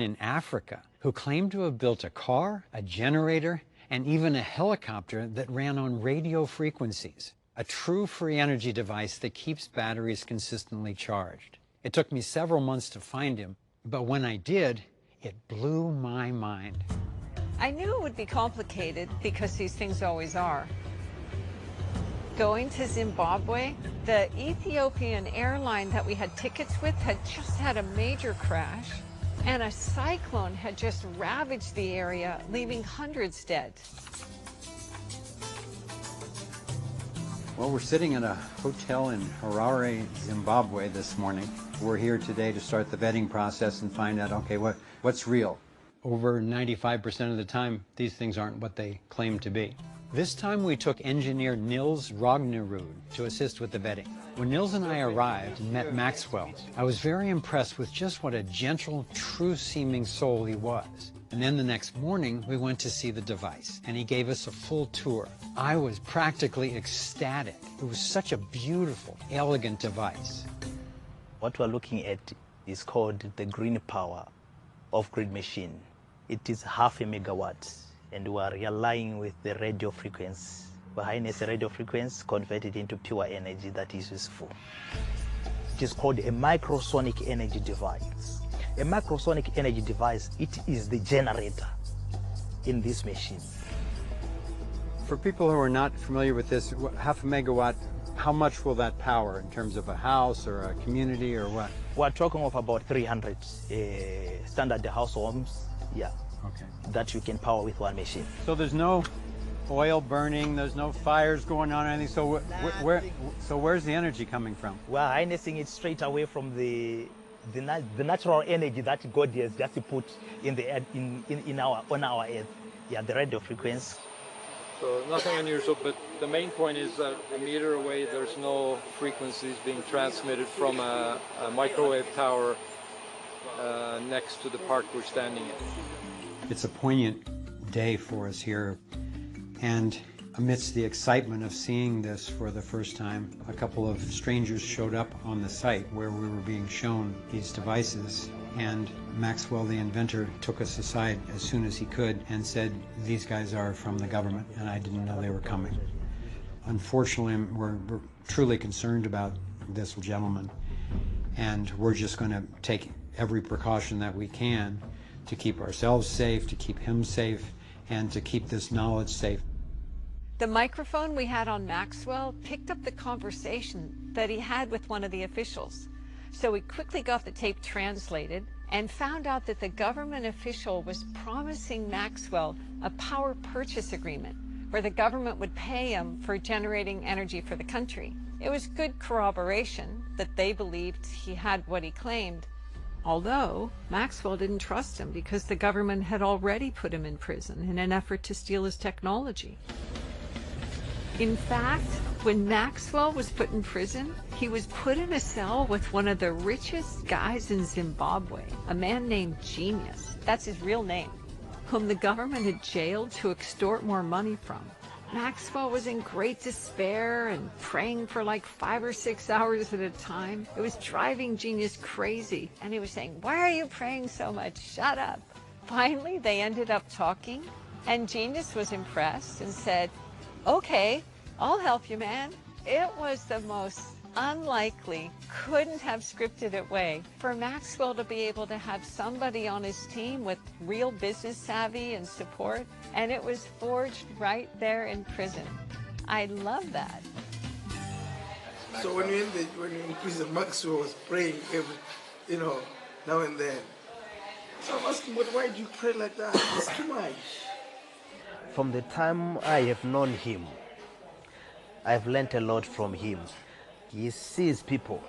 in Africa who claimed to have built a car, a generator, and even a helicopter that ran on radio frequencies, a true free energy device that keeps batteries consistently charged. It took me several months to find him, but when I did, it blew my mind. I knew it would be complicated because these things always are. Going to Zimbabwe, the Ethiopian airline that we had tickets with had just had a major crash, and a cyclone had just ravaged the area, leaving hundreds dead. Well, we're sitting in a hotel in Harare, Zimbabwe this morning. We're here today to start the vetting process and find out, okay, what's real? Over 95% of the time, these things aren't what they claim to be. This time we took engineer Nils Rognerud to assist with the vetting. When Nils and I arrived and met Maxwell, I was very impressed with just what a gentle, true-seeming soul he was. And then the next morning, we went to see the device, and he gave us a full tour. I was practically ecstatic. It was such a beautiful, elegant device. What we're looking at is called the green power off-grid machine. It is 0.5 megawatt, and we are relying with the radio frequency. We harness the radio frequency, convert it into pure energy that is useful. It is called a microsonic energy device. A microsonic energy device, it is the generator in this machine. For people who are not familiar with this, 0.5 megawatt, how much will that power in terms of a house or a community or what? We're talking of about 300 standard house homes, yeah. Okay. That you can power with one machine. So there's no oil burning, there's no fires going on or anything, so where's the energy coming from? We're harnessing it straight away from the natural energy that God has just put in the on our earth. Yeah, the radio frequency. So nothing unusual, but the main point is that a meter away there's no frequencies being transmitted from a microwave tower next to the park we're standing in. It's a poignant day for us here, and amidst the excitement of seeing this for the first time, a couple of strangers showed up on the site where we were being shown these devices, and Maxwell, the inventor, took us aside as soon as he could and said, these guys are from the government, and I didn't know they were coming. Unfortunately, we're truly concerned about this gentleman, and we're just going to take every precaution that we can to keep ourselves safe, to keep him safe, and to keep this knowledge safe. The microphone we had on Maxwell picked up the conversation that he had with one of the officials. So we quickly got the tape translated and found out that the government official was promising Maxwell a power purchase agreement where the government would pay him for generating energy for the country. It was good corroboration that they believed he had what he claimed, although Maxwell didn't trust him because the government had already put him in prison in an effort to steal his technology. In fact, when Maxwell was put in prison, he was put in a cell with one of the richest guys in Zimbabwe, a man named Genius, that's his real name, whom the government had jailed to extort more money from. Maxwell was in great despair and praying for like 5 or 6 hours at a time. It was driving Genius crazy, and he was saying, "Why are you praying so much? Shut up." Finally, they ended up talking, and Genius was impressed and said, "Okay, I'll help you, man." It was the most unlikely, couldn't have scripted it way for Maxwell to be able to have somebody on his team with real business savvy and support, and it was forged right there in prison. I love that. So when you're in prison, Maxwell was praying now and then. So I'm asking, but why do you pray like that? It's too much. From the time I have known him, I've learned a lot from him. He sees people,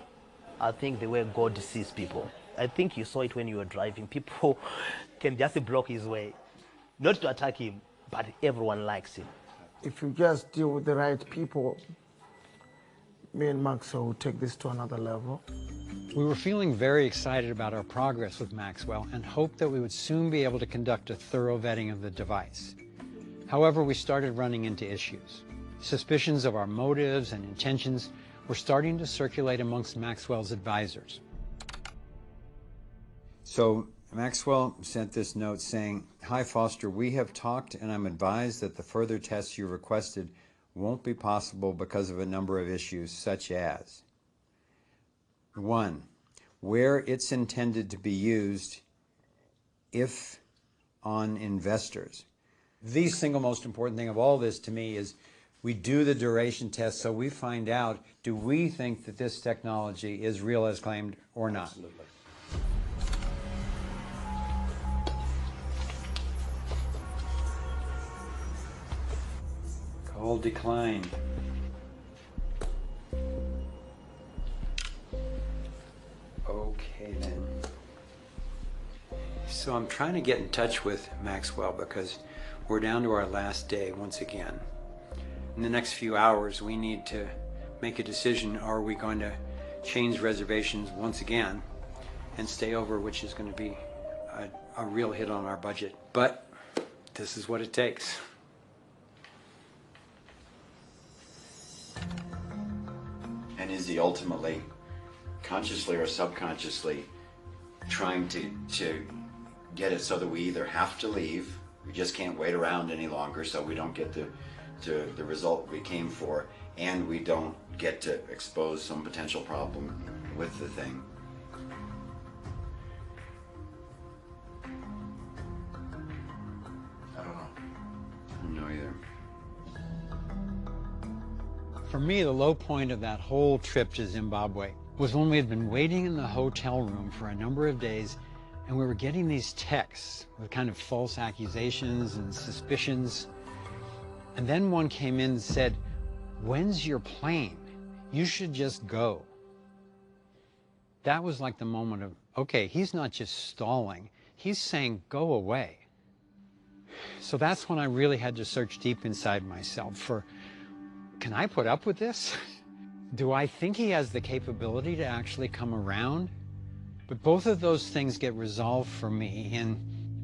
I think, the way God sees people. I think you saw it when you were driving. People can just block his way. Not to attack him, but everyone likes him. If you just deal with the right people, me and Maxwell will take this to another level. We were feeling very excited about our progress with Maxwell and hoped that we would soon be able to conduct a thorough vetting of the device. However, we started running into issues. Suspicions of our motives and intentions were starting to circulate amongst Maxwell's advisors. So Maxwell sent this note saying, "Hi Foster, we have talked and I'm advised that the further tests you requested won't be possible because of a number of issues such as 1. Where it's intended to be used, if on investors." The single most important thing of all this to me is we do the duration test so we find out, do we think that this technology is real as claimed or not? Absolutely. Call declined. Okay then. So I'm trying to get in touch with Maxwell because we're down to our last day once again. In the next few hours we need to make a decision. Are we going to change reservations once again and stay over, which is going to be a real hit on our budget. But this is what it takes. And is he ultimately, consciously or subconsciously, trying to get it so that we either have to leave, we just can't wait around any longer so we don't get the result we came for, and we don't get to expose some potential problem with the thing? I don't know either. For me, the low point of that whole trip to Zimbabwe was when we had been waiting in the hotel room for a number of days and we were getting these texts with kind of false accusations and suspicions. And then one came in and said, "When's your plane? You should just go." That was like the moment of, okay, he's not just stalling, he's saying, go away. So that's when I really had to search deep inside myself for, can I put up with this? Do I think he has the capability to actually come around? But both of those things get resolved for me, and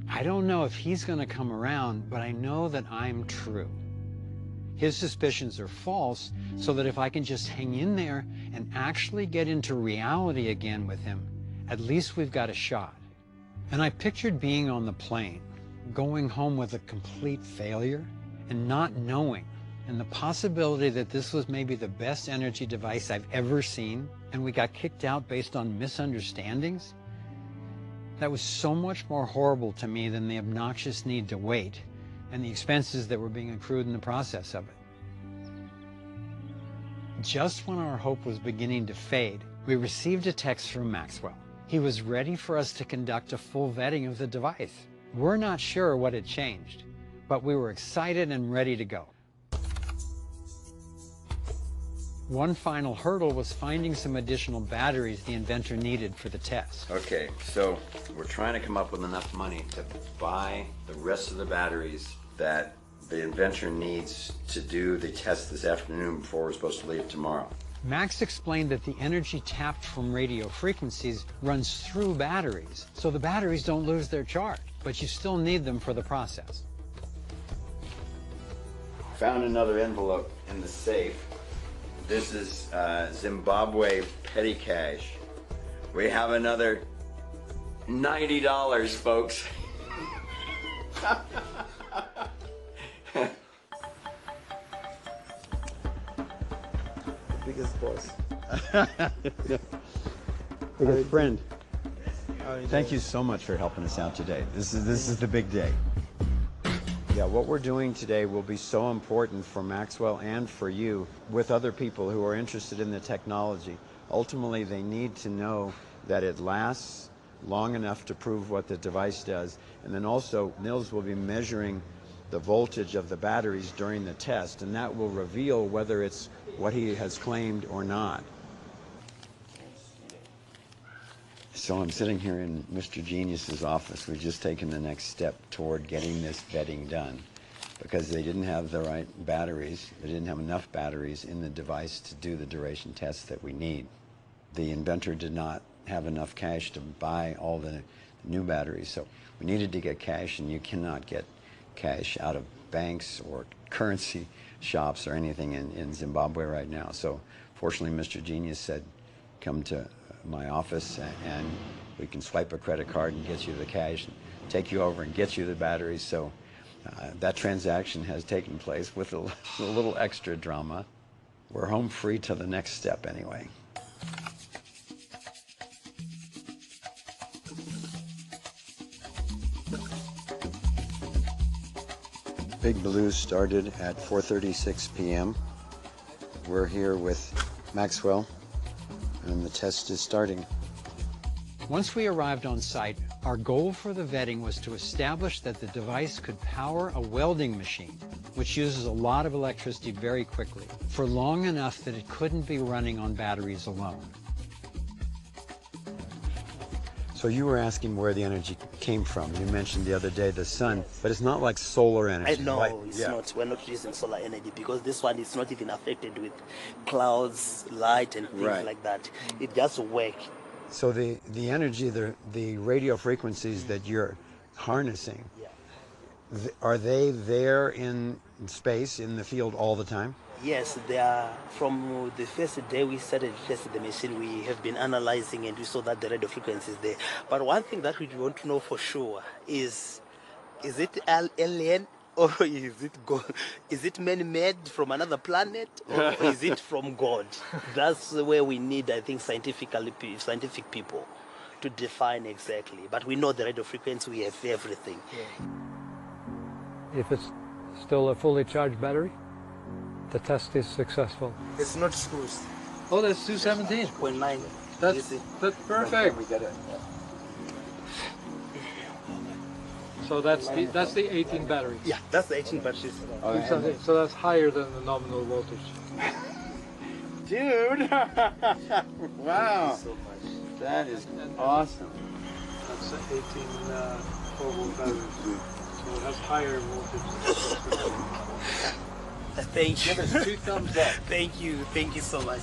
I don't know if he's going to come around, but I know that I'm true. His suspicions are false, so that if I can just hang in there and actually get into reality again with him, at least we've got a shot. And I pictured being on the plane, going home with a complete failure, and not knowing, and the possibility that this was maybe the best energy device I've ever seen, and we got kicked out based on misunderstandings. That was so much more horrible to me than the obnoxious need to wait and the expenses that were being accrued in the process of it. Just when our hope was beginning to fade, we received a text from Maxwell. He was ready for us to conduct a full vetting of the device. We're not sure what had changed, but we were excited and ready to go. One final hurdle was finding some additional batteries the inventor needed for the test. Okay, so we're trying to come up with enough money to buy the rest of the batteries that the inventor needs to do the test this afternoon before we're supposed to leave tomorrow. Max explained that the energy tapped from radio frequencies runs through batteries, so the batteries don't lose their charge, but you still need them for the process. Found another envelope in the safe. This is Zimbabwe petty cash. We have another $90, folks. Biggest boss. Biggest friend. Thank you so much for helping us out today. This is the big day. Yeah, what we're doing today will be so important for Maxwell and for you with other people who are interested in the technology. Ultimately, they need to know that it lasts long enough to prove what the device does. And then also, Nils will be measuring the voltage of the batteries during the test, and that will reveal whether it's what he has claimed or not. So I'm sitting here in Mr. Genius's office. We've just taken the next step toward getting this vetting done because they didn't have the right batteries. They didn't have enough batteries in the device to do the duration tests that we need. The inventor did not have enough cash to buy all the new batteries, so we needed to get cash, and you cannot get cash out of banks or currency shops or anything in Zimbabwe right now. So fortunately, Mr. Genius said, come to my office, and We can swipe a credit card and get you the cash and take you over and get you the batteries. So that transaction has taken place with a little extra drama. We're home free to the next step anyway. Big Blue started at 4:36 p.m. We're here with Maxwell, and the test is starting. Once we arrived on site, our goal for the vetting was to establish that the device could power a welding machine, which uses a lot of electricity very quickly, for long enough that it couldn't be running on batteries alone. So you were asking where the energy came from. You mentioned the other day the sun, but it's not like solar energy. No, right? it's not. We're not using solar energy because this one is not even affected with clouds, light, and things like that. It just works. So the energy, the radio frequencies that you're harnessing, are they there in space, in the field all the time? Yes, they are. From the first day we started testing the machine, we have been analyzing and we saw that the radio frequency is there. But one thing that we want to know for sure is it alien or is it God? Is it man-made from another planet or is it from God? That's where we need, I think, scientific people to define exactly. But we know the radio frequency, we have everything. If it's still a fully charged battery, the test is successful. It's not screws. Oh, that's 217. 0.9. That's perfect. We get it. So that's the 18 batteries. Yeah, that's the 18 batteries. So that's higher than the nominal voltage. Dude! Wow! So much. That is awesome. That's 18 volt batteries. So it has higher voltage. Thank you. Give us 2 thumbs up. Thank you so much.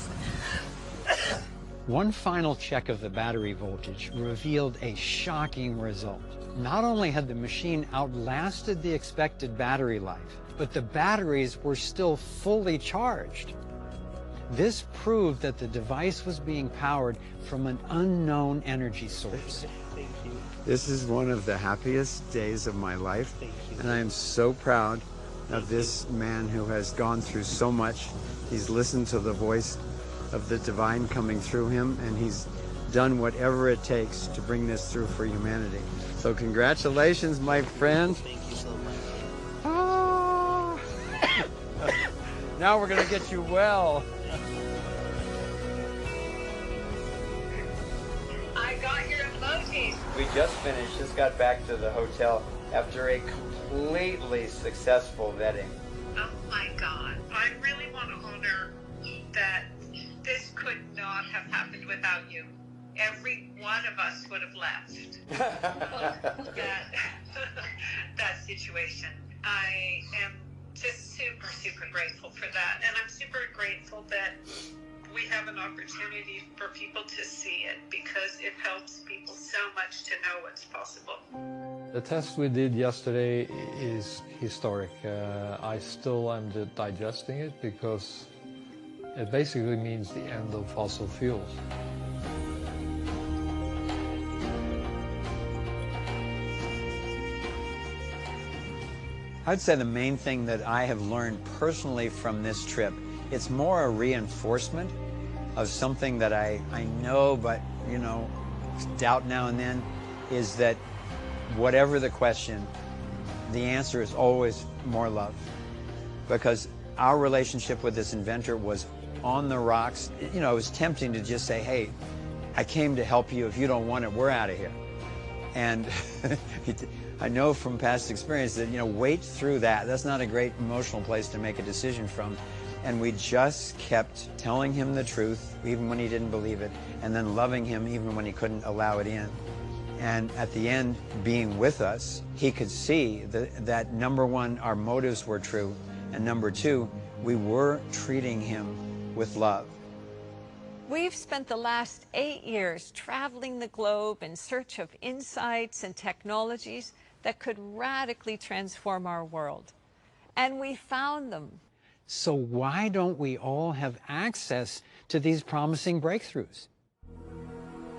One final check of the battery voltage revealed a shocking result. Not only had the machine outlasted the expected battery life, but the batteries were still fully charged. This proved that the device was being powered from an unknown energy source. Thank you. This is one of the happiest days of my life, Thank you. and I am so proud of this man who has gone through so much. He's listened to the voice of the divine coming through him, and he's done whatever it takes to bring this through for humanity. So congratulations, my friend. Thank you so much. Ah. Now we're gonna get you well. I got your emojis. We just finished, just got back to the hotel after a completely successful vetting. Oh my God. I really want to honor that this could not have happened without you. Every one of us would have left that situation. I am just super, super grateful for that. And I'm super grateful that we have an opportunity for people to see it because it helps people so much to know what's possible. The test we did yesterday is historic. I still am digesting it because it basically means the end of fossil fuels. I'd say the main thing that I have learned personally from this trip, it's more a reinforcement of something that I know, but, you know, doubt now and then, is that whatever the question, the answer is always more love. Because our relationship with this inventor was on the rocks. You know, it was tempting to just say, hey, I came to help you. If you don't want it, we're out of here. And I know from past experience that, you know, wait through that. That's not a great emotional place to make a decision from. And we just kept telling him the truth, even when he didn't believe it, and then loving him even when he couldn't allow it in. And at the end, being with us, he could see that number one, our motives were true, and number two, we were treating him with love. We've spent the last 8 years traveling the globe in search of insights and technologies that could radically transform our world. And we found them. So why don't we all have access to these promising breakthroughs?